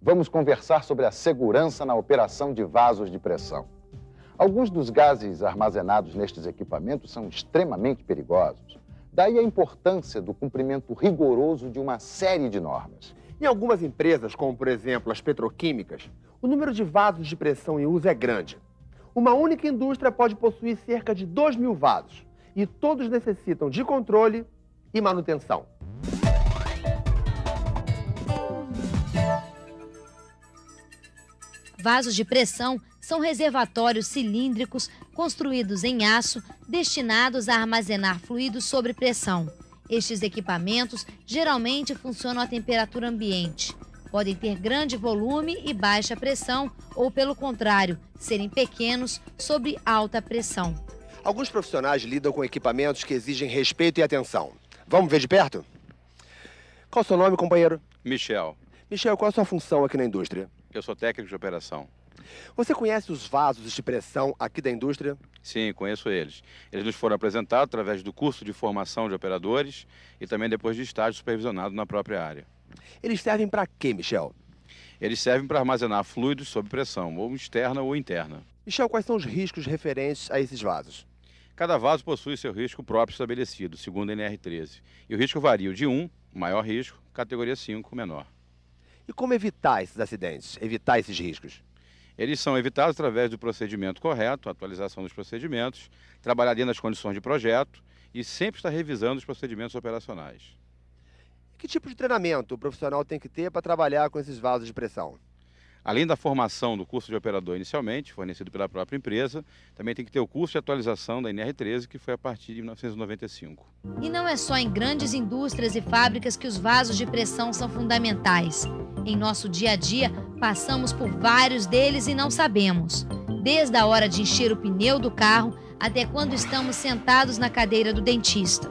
vamos conversar sobre a segurança na operação de vasos de pressão. Alguns dos gases armazenados nestes equipamentos são extremamente perigosos. Daí a importância do cumprimento rigoroso de uma série de normas. Em algumas empresas, como por exemplo as petroquímicas, o número de vasos de pressão em uso é grande. Uma única indústria pode possuir cerca de 2.000 vasos e todos necessitam de controle e manutenção. Vasos de pressão são reservatórios cilíndricos construídos em aço destinados a armazenar fluidos sob pressão. Estes equipamentos geralmente funcionam a temperatura ambiente. Podem ter grande volume e baixa pressão ou, pelo contrário, serem pequenos sob alta pressão. Alguns profissionais lidam com equipamentos que exigem respeito e atenção. Vamos ver de perto? Qual o seu nome, companheiro? Michel. Michel, qual a sua função aqui na indústria? Eu sou técnico de operação. Você conhece os vasos de pressão aqui da indústria? Sim, conheço eles. Eles nos foram apresentados através do curso de formação de operadores e também depois de estágio supervisionado na própria área. Eles servem para quê, Michel? Eles servem para armazenar fluidos sob pressão, ou externa ou interna. Michel, quais são os riscos referentes a esses vasos? Cada vaso possui seu risco próprio estabelecido, segundo a NR13. E o risco varia de 1, maior risco, categoria 5, menor. E como evitar esses acidentes, evitar esses riscos? Eles são evitados através do procedimento correto, atualização dos procedimentos, trabalhar dentro das condições de projeto e sempre estar revisando os procedimentos operacionais. Que tipo de treinamento o profissional tem que ter para trabalhar com esses vasos de pressão? Além da formação do curso de operador inicialmente, fornecido pela própria empresa, também tem que ter o curso de atualização da NR13, que foi a partir de 1995. E não é só em grandes indústrias e fábricas que os vasos de pressão são fundamentais. Em nosso dia a dia, passamos por vários deles e não sabemos. Desde a hora de encher o pneu do carro até quando estamos sentados na cadeira do dentista.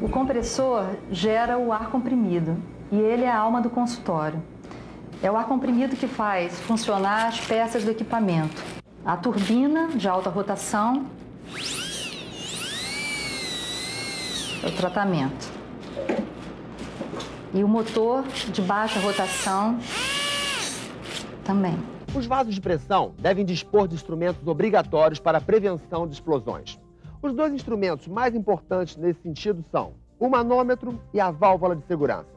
O compressor gera o ar comprimido e ele é a alma do consultório. É o ar comprimido que faz funcionar as peças do equipamento. A turbina de alta rotação, é o tratamento. E o motor de baixa rotação também. Os vasos de pressão devem dispor de instrumentos obrigatórios para a prevenção de explosões. Os dois instrumentos mais importantes nesse sentido são o manômetro e a válvula de segurança.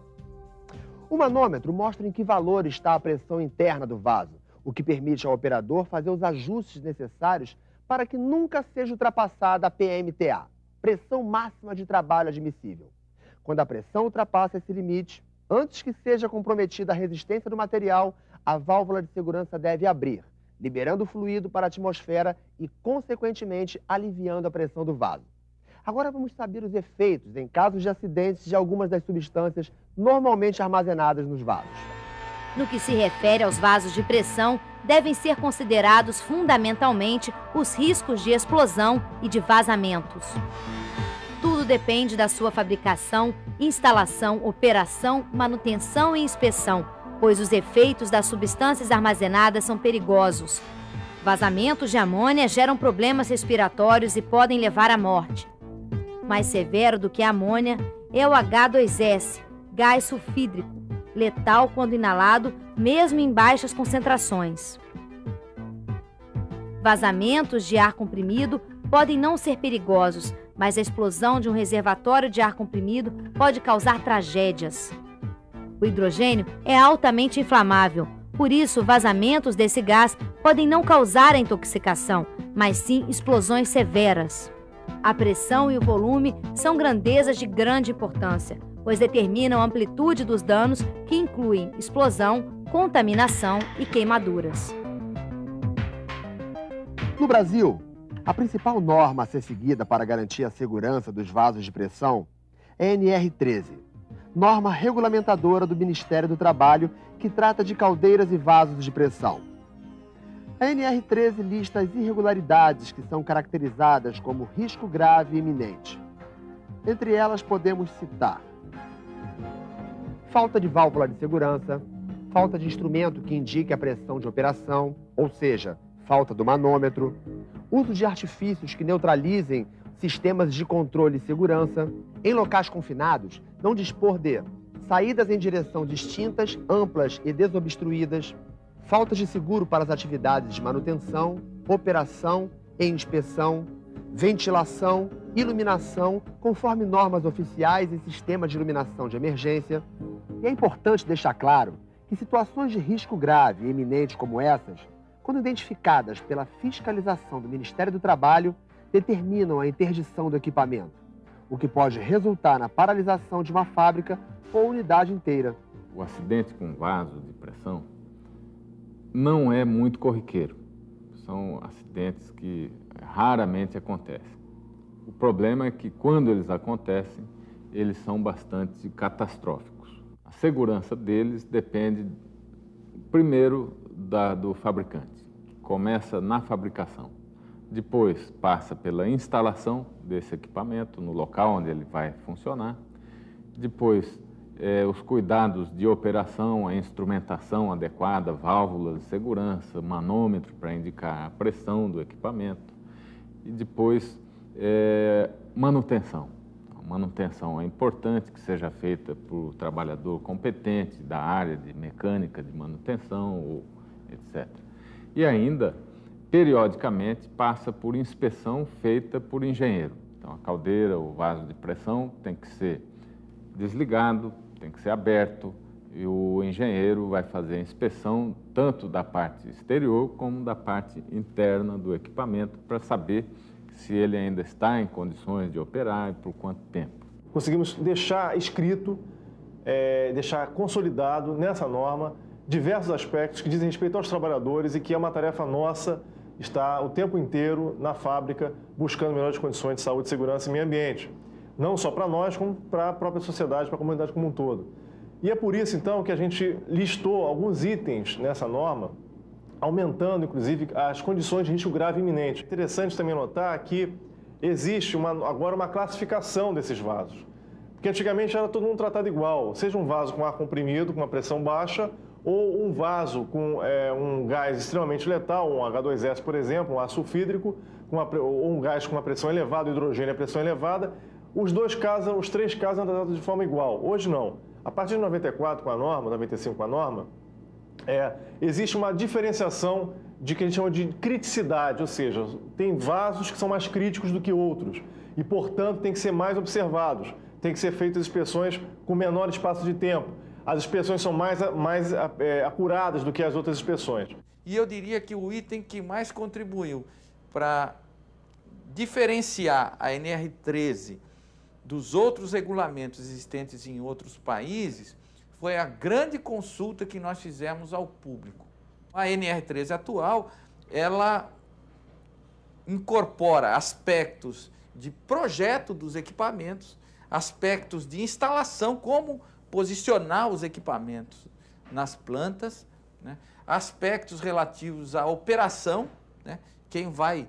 O manômetro mostra em que valor está a pressão interna do vaso, o que permite ao operador fazer os ajustes necessários para que nunca seja ultrapassada a PMTA, pressão máxima de trabalho admissível. Quando a pressão ultrapassa esse limite, antes que seja comprometida a resistência do material, a válvula de segurança deve abrir, liberando o fluido para a atmosfera e, consequentemente, aliviando a pressão do vaso. Agora vamos saber os efeitos em casos de acidentes de algumas das substâncias normalmente armazenadas nos vasos. No que se refere aos vasos de pressão, devem ser considerados fundamentalmente os riscos de explosão e de vazamentos. Tudo depende da sua fabricação, instalação, operação, manutenção e inspeção, pois os efeitos das substâncias armazenadas são perigosos. Vazamentos de amônia geram problemas respiratórios e podem levar à morte. Mais severo do que a amônia é o H2S, gás sulfídrico, letal quando inalado, mesmo em baixas concentrações. Vazamentos de ar comprimido podem não ser perigosos, mas a explosão de um reservatório de ar comprimido pode causar tragédias. O hidrogênio é altamente inflamável, por isso vazamentos desse gás podem não causar a intoxicação, mas sim explosões severas. A pressão e o volume são grandezas de grande importância, pois determinam a amplitude dos danos que incluem explosão, contaminação e queimaduras. No Brasil, a principal norma a ser seguida para garantir a segurança dos vasos de pressão é a NR13, norma regulamentadora do Ministério do Trabalho que trata de caldeiras e vasos de pressão. A NR13 lista as irregularidades que são caracterizadas como risco grave e iminente. Entre elas podemos citar falta de válvula de segurança, falta de instrumento que indique a pressão de operação, ou seja, falta do manômetro, uso de artifícios que neutralizem sistemas de controle e segurança, em locais confinados, não dispor de saídas em direção distintas, amplas e desobstruídas, faltas de seguro para as atividades de manutenção, operação e inspeção, ventilação, iluminação, conforme normas oficiais e sistemas de iluminação de emergência. E é importante deixar claro que situações de risco grave e iminente como essas, quando identificadas pela fiscalização do Ministério do Trabalho, determinam a interdição do equipamento, o que pode resultar na paralisação de uma fábrica ou unidade inteira. O acidente com vaso de pressão não é muito corriqueiro. São acidentes que raramente acontecem. O problema é que, quando eles acontecem, eles são bastante catastróficos. A segurança deles depende, primeiro, do fabricante, que começa na fabricação. Depois, passa pela instalação desse equipamento no local onde ele vai funcionar. Depois, os cuidados de operação, a instrumentação adequada, válvulas de segurança, manômetro para indicar a pressão do equipamento. E depois, manutenção. A manutenção é importante que seja feita por trabalhador competente da área de mecânica de manutenção, etc. E ainda, periodicamente, passa por inspeção feita por engenheiro. Então, a caldeira, o vaso de pressão tem que ser desligado, tem que ser aberto, e o engenheiro vai fazer a inspeção tanto da parte exterior como da parte interna do equipamento para saber se ele ainda está em condições de operar e por quanto tempo. Conseguimos deixar escrito, deixar consolidado nessa norma diversos aspectos que dizem respeito aos trabalhadores e que é uma tarefa nossa estar o tempo inteiro na fábrica buscando melhores condições de saúde, segurança e meio ambiente. Não só para nós, como para a própria sociedade, para a comunidade como um todo. E é por isso, então, que a gente listou alguns itens nessa norma, aumentando, inclusive, as condições de risco grave e iminente. Interessante também notar que existe agora uma classificação desses vasos. Porque antigamente era todo mundo tratado igual, seja um vaso com ar comprimido, com uma pressão baixa, ou um vaso com um gás extremamente letal, um H2S, por exemplo, um ar sulfídrico, ou um gás com uma pressão elevada, hidrogênio a pressão elevada. Os três casos são tratados de forma igual. Hoje não. A partir de 94 com a norma, 95 com a norma, existe uma diferenciação de que a gente chama de criticidade, ou seja, tem vasos que são mais críticos do que outros e, portanto, tem que ser mais observados, tem que ser feitas inspeções com menor espaço de tempo. As inspeções são mais acuradas do que as outras inspeções. E eu diria que o item que mais contribuiu para diferenciar a NR13 dos outros regulamentos existentes em outros países foi a grande consulta que nós fizemos ao público. A NR13 atual, ela incorpora aspectos de projeto dos equipamentos, aspectos de instalação, como posicionar os equipamentos nas plantas, né? Aspectos relativos à operação, né? Quem vai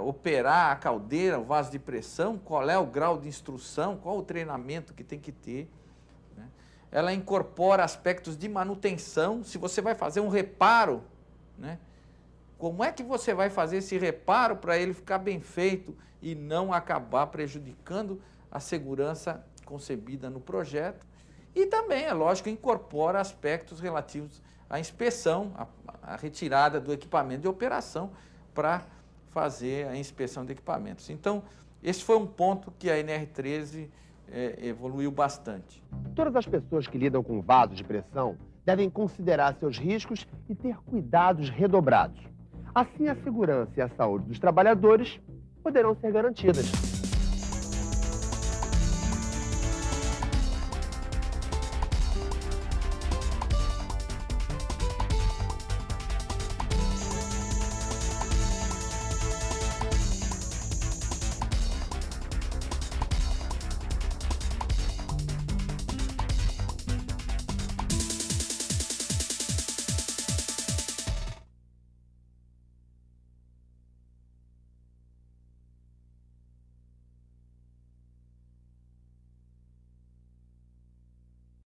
operar a caldeira, o vaso de pressão, qual é o grau de instrução, qual o treinamento que tem que ter. Né? Ela incorpora aspectos de manutenção, se você vai fazer um reparo, né? Como é que você vai fazer esse reparo para ele ficar bem feito e não acabar prejudicando a segurança concebida no projeto? E também, é lógico, incorpora aspectos relativos à inspeção, à retirada do equipamento de operação para fazer a inspeção de equipamentos. Então, esse foi um ponto que a NR13 evoluiu bastante. Todas as pessoas que lidam com vasos de pressão devem considerar seus riscos e ter cuidados redobrados. Assim, a segurança e a saúde dos trabalhadores poderão ser garantidas.